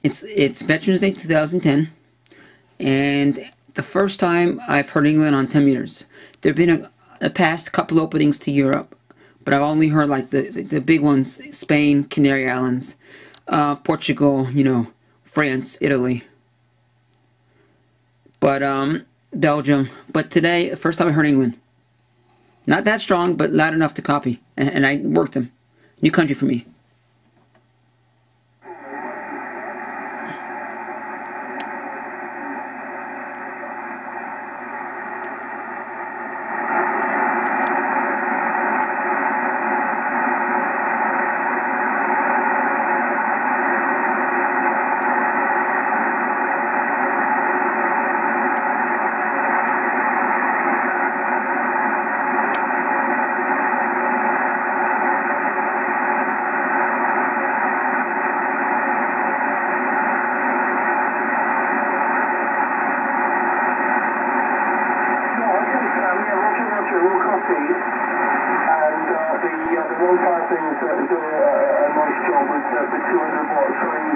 It's Veterans Day 2010, and the first time I've heard England on 10 meters. There've been a past couple openings to Europe, but I've only heard like the big ones: Spain, Canary Islands, Portugal, France, Italy, but Belgium. But today, the first time I heard England. Not that strong, but loud enough to copy, and I worked them. New country for me. And the one thing is doing a nice job with 200 watts.